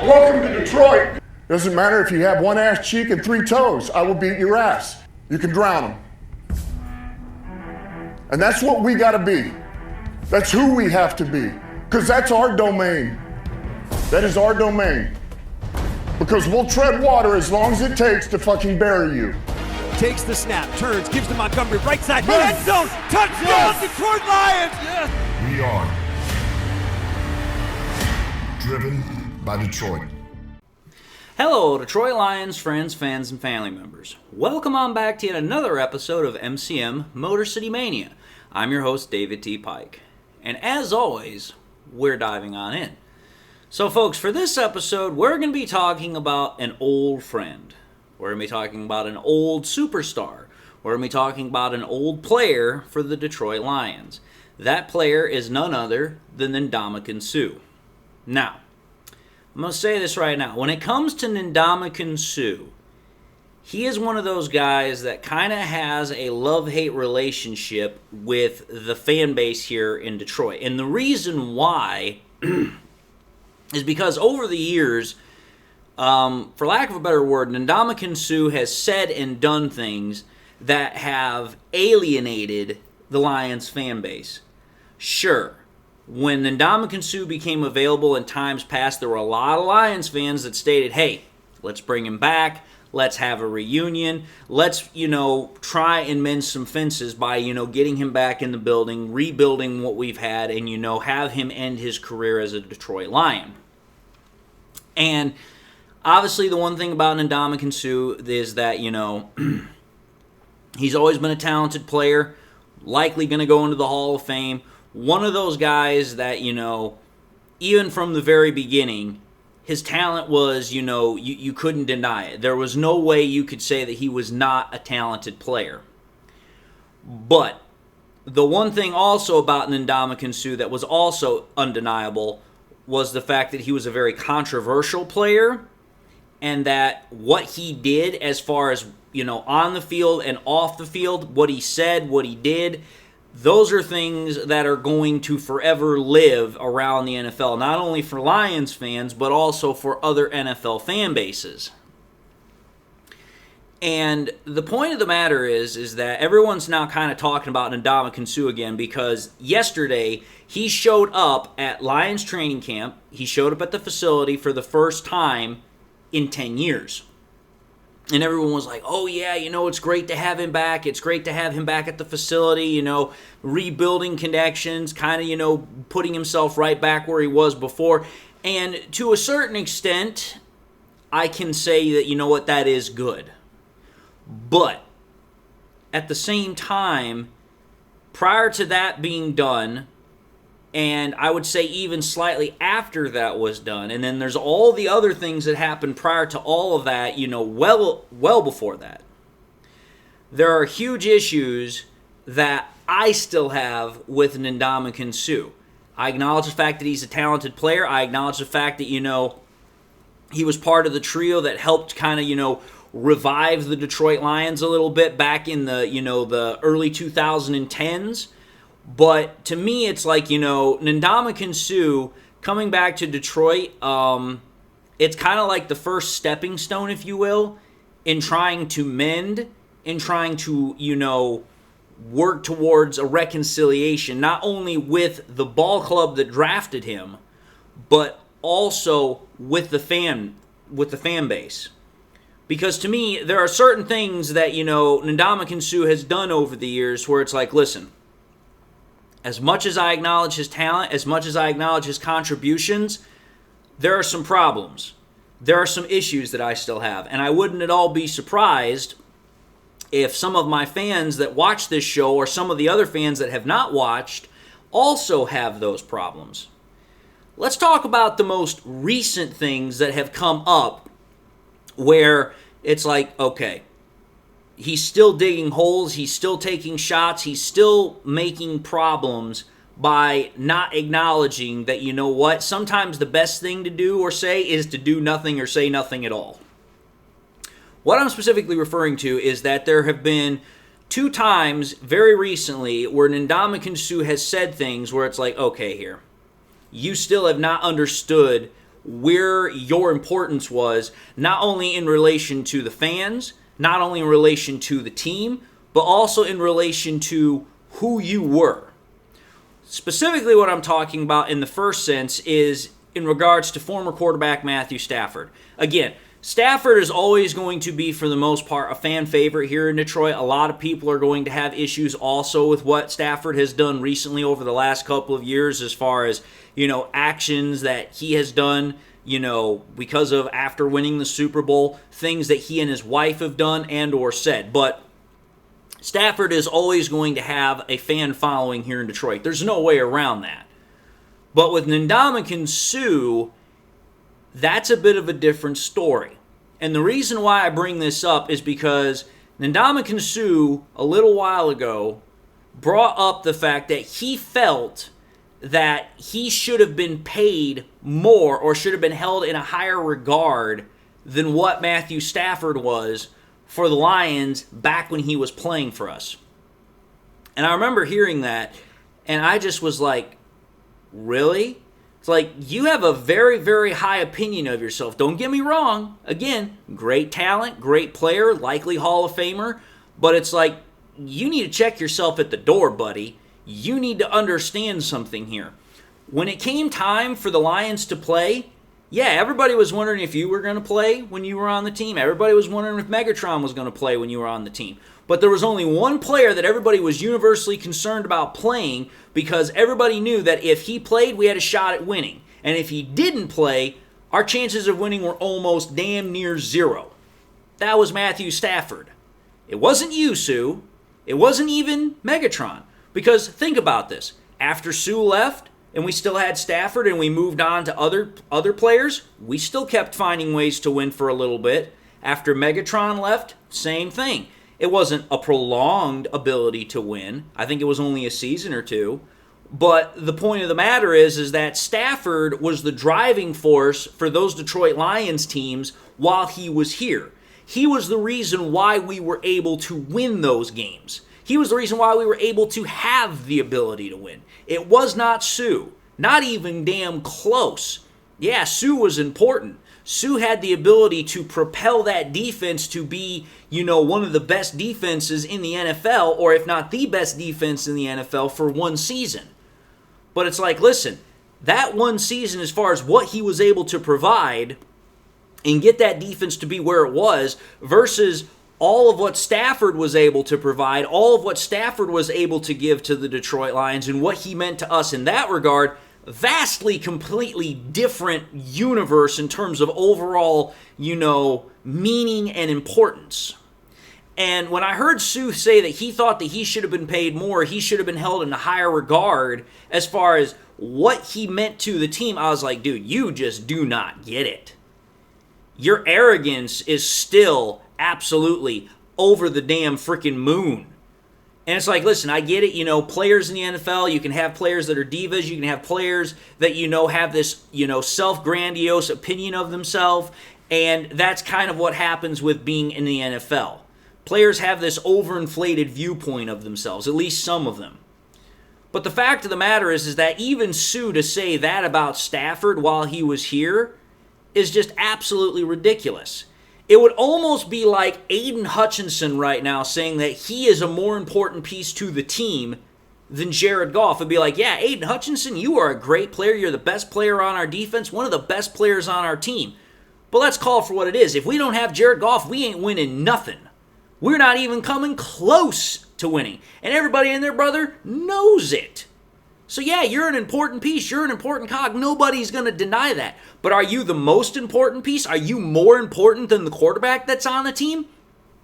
Welcome to Detroit. Doesn't matter if you have one ass cheek and 3 toes. I will beat your ass. You can drown them. And that's what we gotta be. That's who we have to be. Because that's our domain. That is our domain. Because we'll tread water as long as it takes to fucking bury you. Takes the snap, turns, gives to Montgomery, right side, end zone, touchdown, Detroit Lions! Yes. We are driven by Detroit. Hello, Detroit Lions friends, fans, and family members. Welcome on back to yet another episode of MCM Motor City Mania. I'm your host, David T. Pike. And as always, we're diving on in. So folks, for this episode, we're going to be talking about an old friend. We're going to be talking about an old superstar. We're going to be talking about an old player for the Detroit Lions. That player is none other than Ndamukong. Now, I'm going to say this right now. When it comes to Ndamukong, he is one of those guys that kind of has a love-hate relationship with the fan base here in Detroit. And the reason why is because over the years, for lack of a better word, Ndamukong has said and done things that have alienated the Lions fan base. Sure, when Ndamukong became available in times past, there were a lot of Lions fans that stated, hey, let's bring him back. Let's have a reunion. Let's, try and mend some fences by, getting him back in the building, rebuilding what we've had, and, have him end his career as a Detroit Lion. And obviously the one thing about Ndamukong is that, he's always been a talented player, likely going to go into the Hall of Fame. One of those guys that, even from the very beginning, his talent was, you couldn't deny it. There was no way you could say that he was not a talented player. But the one thing also about Ndamukong that was also undeniable was the fact that he was a very controversial player, and that what he did as far as, on the field and off the field, what he said, what he did, those are things that are going to forever live around the NFL, not only for Lions fans, but also for other NFL fan bases. And the point of the matter is that everyone's now kind of talking about Ndamukong again, because yesterday he showed up at Lions training camp. He showed up at the facility for the first time in 10 years. And everyone was like, oh yeah, it's great to have him back. It's great to have him back at the facility, rebuilding connections, kind of, putting himself right back where he was before. And to a certain extent, I can say that, that is good. But at the same time, prior to that being done, and I would say even slightly after that was done, and then there's all the other things that happened prior to all of that, well before that. There are huge issues that I still have with Ndamukong. I acknowledge the fact that he's a talented player. I acknowledge the fact that, he was part of the trio that helped kind of, revive the Detroit Lions a little bit back in the, the early 2010s. But to me, it's like, Ndamukong coming back to Detroit, it's kind of like the first stepping stone, if you will, in trying to mend, in trying to, work towards a reconciliation, not only with the ball club that drafted him, but also with the fan base. Because to me, there are certain things that, Ndamukong has done over the years where it's like, listen, as much as I acknowledge his talent, as much as I acknowledge his contributions, there are some problems. There are some issues that I still have. And I wouldn't at all be surprised if some of my fans that watch this show or some of the other fans that have not watched also have those problems. Let's talk about the most recent things that have come up where it's like, okay, he's still digging holes, he's still taking shots, he's still making problems by not acknowledging that, sometimes the best thing to do or say is to do nothing or say nothing at all. What I'm specifically referring to is that there have been 2 times very recently where Ndamukong has said things where it's like, okay, here, you still have not understood where your importance was, not only in relation to the fans, not only in relation to the team, but also in relation to who you were. Specifically, what I'm talking about in the first sense is in regards to former quarterback Matthew Stafford. Again, Stafford is always going to be, for the most part, a fan favorite here in Detroit. A lot of people are going to have issues also with what Stafford has done recently over the last couple of years as far as, actions that he has done, because of after winning the Super Bowl, things that he and his wife have done and or said. But Stafford is always going to have a fan following here in Detroit. There's no way around that. But with Ndamukong Suh, that's a bit of a different story. And the reason why I bring this up is because Ndamukong Suh, a little while ago, brought up the fact that he felt that he should have been paid more or should have been held in a higher regard than what Matthew Stafford was for the Lions back when he was playing for us. And I remember hearing that, and I just was like, really? It's like, you have a very, very high opinion of yourself. Don't get me wrong. Again, great talent, great player, likely Hall of Famer. But it's like, you need to check yourself at the door, buddy. You need to understand something here. When it came time for the Lions to play, yeah, everybody was wondering if you were going to play when you were on the team. Everybody was wondering if Megatron was going to play when you were on the team. But there was only one player that everybody was universally concerned about playing because everybody knew that if he played, we had a shot at winning. And if he didn't play, our chances of winning were almost damn near zero. That was Matthew Stafford. It wasn't you, Sue. It wasn't even Megatron. Because think about this. After Sue left, and we still had Stafford, and we moved on to other players, we still kept finding ways to win for a little bit. After Megatron left, same thing. It wasn't a prolonged ability to win. I think it was only a season or two. But the point of the matter is that Stafford was the driving force for those Detroit Lions teams while he was here. He was the reason why we were able to win those games. He was the reason why we were able to have the ability to win. It was not Sue. Not even damn close. Yeah, Sue was important. Sue had the ability to propel that defense to be, one of the best defenses in the NFL, or if not the best defense in the NFL for one season. But it's like, listen, that one season as far as what he was able to provide and get that defense to be where it was versus all of what Stafford was able to provide, all of what Stafford was able to give to the Detroit Lions and what he meant to us in that regard, vastly, completely different universe in terms of overall, meaning and importance. And when I heard Sue say that he thought that he should have been paid more, he should have been held in a higher regard as far as what he meant to the team, I was like, dude, you just do not get it. Your arrogance is still absolutely over the damn freaking moon. And it's like, listen, I get it, players in the NFL, you can have players that are divas, you can have players that, have this, self-grandiose opinion of themselves, and that's kind of what happens with being in the NFL. Players have this overinflated viewpoint of themselves, at least some of them. But the fact of the matter is that even Sue to say that about Stafford while he was here is just absolutely ridiculous. It would almost be like Aiden Hutchinson right now saying that he is a more important piece to the team than Jared Goff. It'd be like, yeah, Aiden Hutchinson, you are a great player. You're the best player on our defense, one of the best players on our team. But let's call it for what it is. If we don't have Jared Goff, we ain't winning nothing. We're not even coming close to winning. And everybody and their brother knows it. So yeah, you're an important piece. You're an important cog. Nobody's going to deny that. But are you the most important piece? Are you more important than the quarterback that's on the team?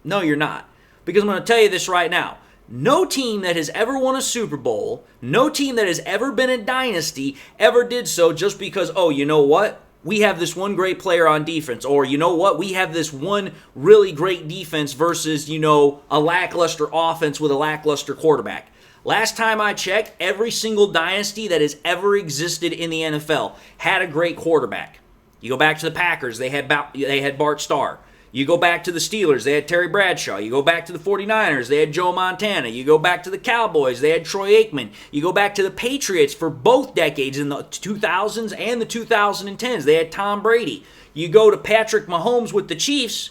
No, you're not. Because I'm going to tell you this right now. No team that has ever won a Super Bowl, no team that has ever been a dynasty, ever did so just because, oh, you know what? We have this one great player on defense. Or, you know what? We have this one really great defense versus, a lackluster offense with a lackluster quarterback. Last time I checked, every single dynasty that has ever existed in the NFL had a great quarterback. You go back to the Packers, they had Bart Starr. You go back to the Steelers, they had Terry Bradshaw. You go back to the 49ers, they had Joe Montana. You go back to the Cowboys, they had Troy Aikman. You go back to the Patriots for both decades in the 2000s and the 2010s. They had Tom Brady. You go to Patrick Mahomes with the Chiefs.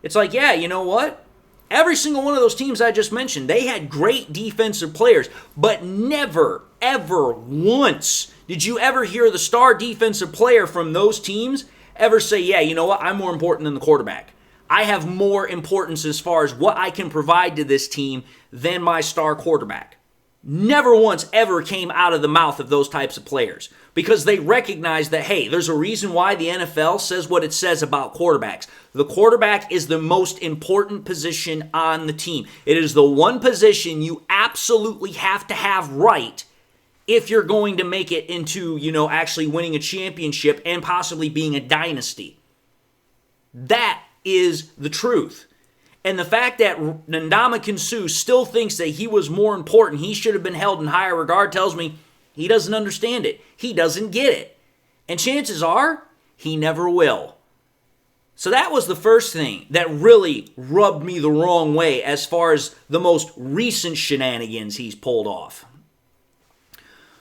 It's like, yeah, you know what? Every single one of those teams I just mentioned, they had great defensive players, but never, ever once did you ever hear the star defensive player from those teams ever say, yeah, you know what, I'm more important than the quarterback. I have more importance as far as what I can provide to this team than my star quarterback. Never once ever came out of the mouth of those types of players because they recognize that, hey, there's a reason why the NFL says what it says about quarterbacks. The quarterback is the most important position on the team. It is the one position you absolutely have to have right if you're going to make it into, actually winning a championship and possibly being a dynasty. That is the truth. And the fact that Ndamukong Suh still thinks that he was more important, he should have been held in higher regard, tells me he doesn't understand it. He doesn't get it. And chances are, he never will. So that was the first thing that really rubbed me the wrong way as far as the most recent shenanigans he's pulled off.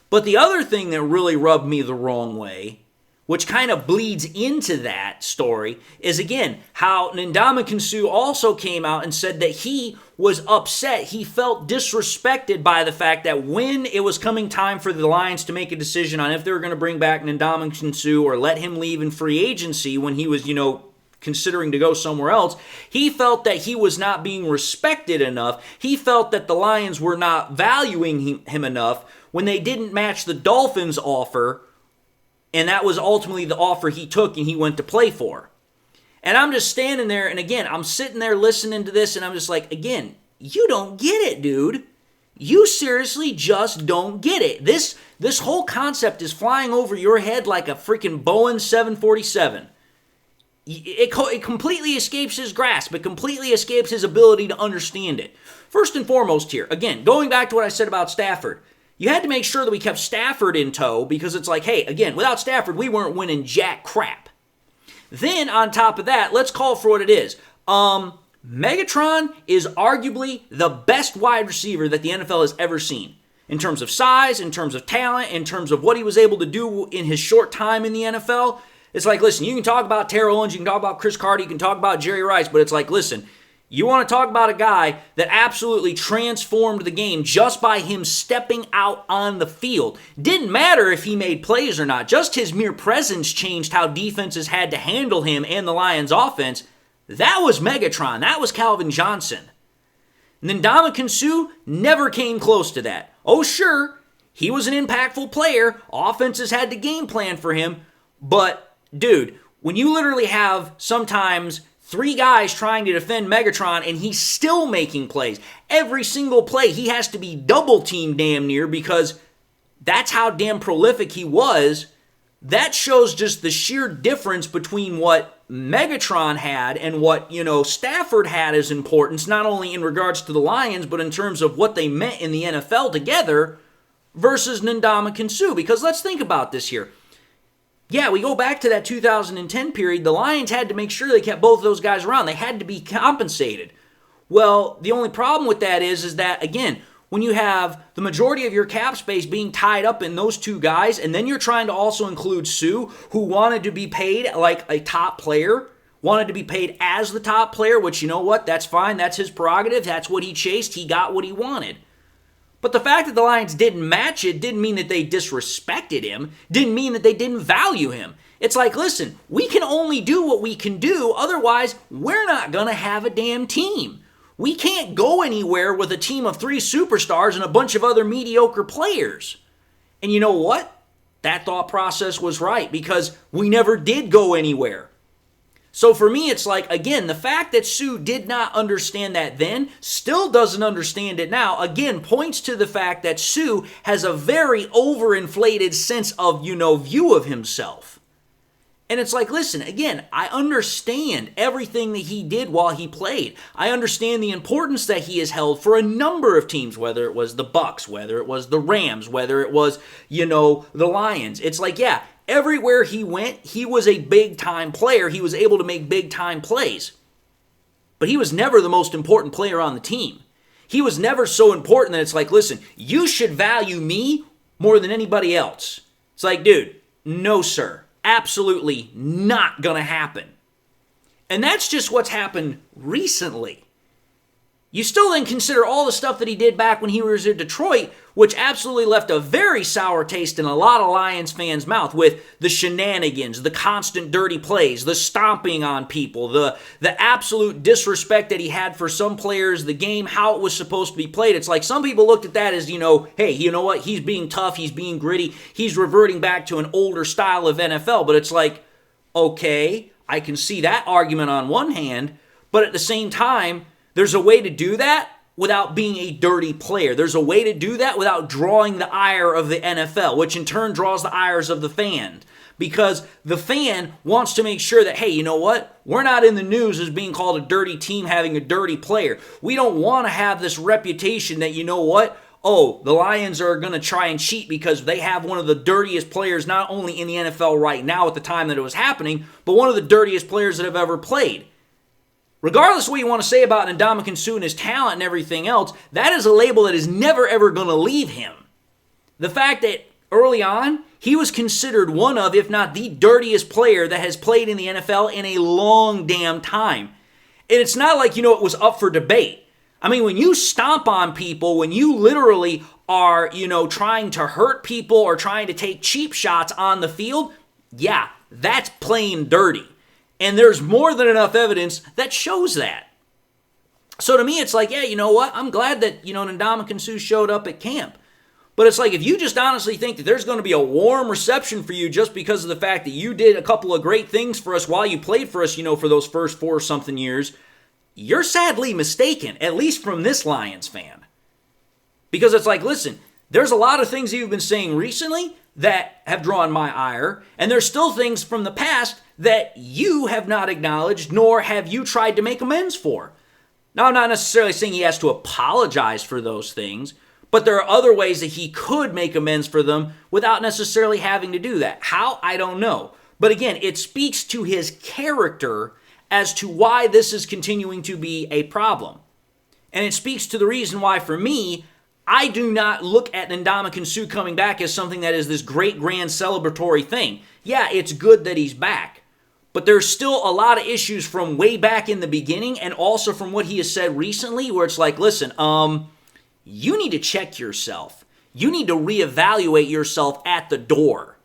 But the other thing that really rubbed me the wrong way, which kind of bleeds into that story, is again how Ndamukong Suh also came out and said that he was upset. He felt disrespected by the fact that when it was coming time for the Lions to make a decision on if they were going to bring back Ndamukong Suh or let him leave in free agency when he was, considering to go somewhere else, he felt that he was not being respected enough. He felt that the Lions were not valuing him enough when they didn't match the Dolphins' offer, and that was ultimately the offer he took and he went to play for. And I'm just standing there, and again, I'm sitting there listening to this, and I'm just like, again, you don't get it, dude. You seriously just don't get it. This whole concept is flying over your head like a freaking Boeing 747. It completely escapes his grasp. It completely escapes his ability to understand it. First and foremost here, again, going back to what I said about Stafford, you had to make sure that we kept Stafford in tow because it's like, hey, again, without Stafford, we weren't winning jack crap. Then, on top of that, let's call it for what it is. Megatron is arguably the best wide receiver that the NFL has ever seen. In terms of size, in terms of talent, in terms of what he was able to do in his short time in the NFL. It's like, listen, you can talk about Terrell Owens, you can talk about Chris Carter, you can talk about Jerry Rice, but it's like, listen, you want to talk about a guy that absolutely transformed the game just by him stepping out on the field. Didn't matter if he made plays or not. Just his mere presence changed how defenses had to handle him and the Lions' offense. That was Megatron. That was Calvin Johnson. Ndamukong Suh never came close to that. Oh, sure, he was an impactful player. Offenses had to game plan for him. But, dude, when you literally have sometimes 3 guys trying to defend Megatron, and he's still making plays. Every single play, he has to be double-teamed damn near because that's how damn prolific he was. That shows just the sheer difference between what Megatron had and what, Stafford had as importance, not only in regards to the Lions, but in terms of what they meant in the NFL together versus Ndamukong Suh. Because let's think about this here. Yeah, we go back to that 2010 period. The Lions had to make sure they kept both of those guys around. They had to be compensated. Well, the only problem with that is that, again, when you have the majority of your cap space being tied up in those 2 guys, and then you're trying to also include Suh, who wanted to be paid like a top player, wanted to be paid as the top player, which, you know what, that's fine. That's his prerogative. That's what he chased. He got what he wanted. But the fact that the Lions didn't match it didn't mean that they disrespected him, didn't mean that they didn't value him. It's like, listen, we can only do what we can do, otherwise we're not going to have a damn team. We can't go anywhere with a team of 3 superstars and a bunch of other mediocre players. And you know what? That thought process was right because we never did go anywhere. So for me, it's like, again, the fact that Suh did not understand that then, still doesn't understand it now, again, points to the fact that Suh has a very overinflated sense of, view of himself. And it's like, listen, again, I understand everything that he did while he played. I understand the importance that he has held for a number of teams, whether it was the Bucs, whether it was the Rams, whether it was, the Lions. It's like, yeah, everywhere he went, he was a big-time player. He was able to make big-time plays. but he was never the most important player on the team. He was never so important that it's like, listen, you should value me more than anybody else. It's like, dude, no, sir. Absolutely not going to happen. And that's just what's happened recently. You still then consider all the stuff that he did back when he was in Detroit, which absolutely left a very sour taste in a lot of Lions fans' mouth with the shenanigans, the constant dirty plays, the stomping on people, the absolute disrespect that he had for some players, the game, how it was supposed to be played. It's like some people looked at that as, hey, you know what? He's being tough. He's being gritty. He's reverting back to an older style of NFL. But it's like, okay, I can see that argument on one hand, but at the same time, there's a way to do that without being a dirty player. There's a way to do that without drawing the ire of the NFL, which in turn draws the ires of the fan. Because the fan wants to make sure that, hey, you know what? We're not in the news as being called a dirty team having a dirty player. We don't want to have this reputation that, you know what? Oh, the Lions are going to try and cheat because they have one of the dirtiest players not only in the NFL right now at the time that it was happening, but one of the dirtiest players that have ever played. Regardless of what you want to say about Ndamukong Suh and his talent and everything else, that is a label that is never ever going to leave him. The fact that early on, he was considered one of, if not the dirtiest player that has played in the NFL in a long damn time. And it's not like, it was up for debate. I mean, when you stomp on people, when you literally are, trying to hurt people or trying to take cheap shots on the field, yeah, that's plain dirty. And there's more than enough evidence that shows that. So to me, it's like, yeah, you know what? I'm glad that, Ndamukong Suh showed up at camp. But it's like, if you just honestly think that there's going to be a warm reception for you just because of the fact that you did a couple of great things for us while you played for us, for those first 4-something years, you're sadly mistaken, at least from this Lions fan. Because it's like, listen, there's a lot of things that you've been saying recently that have drawn my ire, and there's still things from the past that you have not acknowledged, nor have you tried to make amends for. Now, I'm not necessarily saying he has to apologize for those things, but there are other ways that he could make amends for them without necessarily having to do that. How? I don't know. But again, it speaks to his character as to why this is continuing to be a problem. And it speaks to the reason why, for me, I do not look at Ndamukong Suh coming back as something that is this great grand celebratory thing. Yeah, it's good that he's back. But there's still a lot of issues from way back in the beginning and also from what he has said recently where it's like, listen, you need to check yourself. You need to reevaluate yourself at the door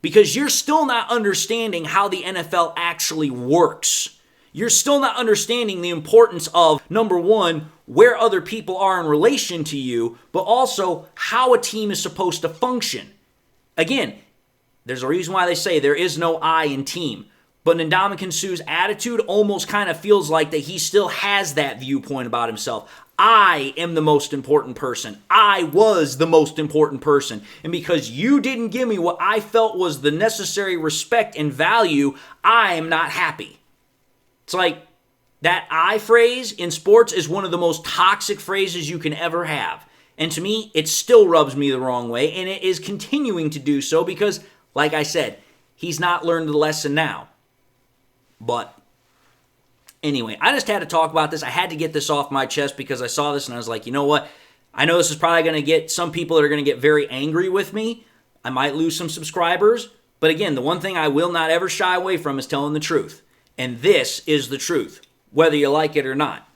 because you're still not understanding how the NFL actually works. You're still not understanding the importance of, number one, where other people are in relation to you, but also how a team is supposed to function. Again, there's a reason why they say there is no I in team. But Ndamukong Suh's attitude almost kind of feels like that he still has that viewpoint about himself. I am the most important person. I was the most important person. And because you didn't give me what I felt was the necessary respect and value, I am not happy. It's like that I phrase in sports is one of the most toxic phrases you can ever have. And to me, it still rubs me the wrong way. And it is continuing to do so because, like I said, he's not learned the lesson now. But anyway, I just had to talk about this. I had to get this off my chest because I saw this and I was like, you know what? I know this is probably going to get some people that are going to get very angry with me. I might lose some subscribers. But again, the one thing I will not ever shy away from is telling the truth. And this is the truth, whether you like it or not.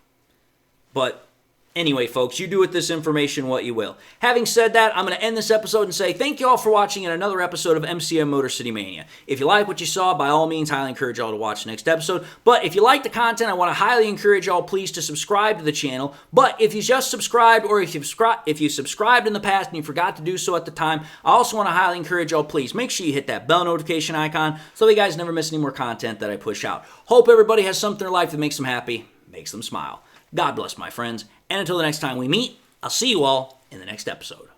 But anyway, folks, you do with this information what you will. Having said that, I'm going to end this episode and say thank you all for watching in another episode of MCM Motor City Mania. If you like what you saw, by all means, highly encourage y'all to watch the next episode. But if you like the content, I want to highly encourage y'all, please, to subscribe to the channel. But if you just subscribed or if you subscribed in the past and you forgot to do so at the time, I also want to highly encourage y'all, please, make sure you hit that bell notification icon so you guys never miss any more content that I push out. Hope everybody has something in their life that makes them happy, makes them smile. God bless, my friends. And until the next time we meet, I'll see you all in the next episode.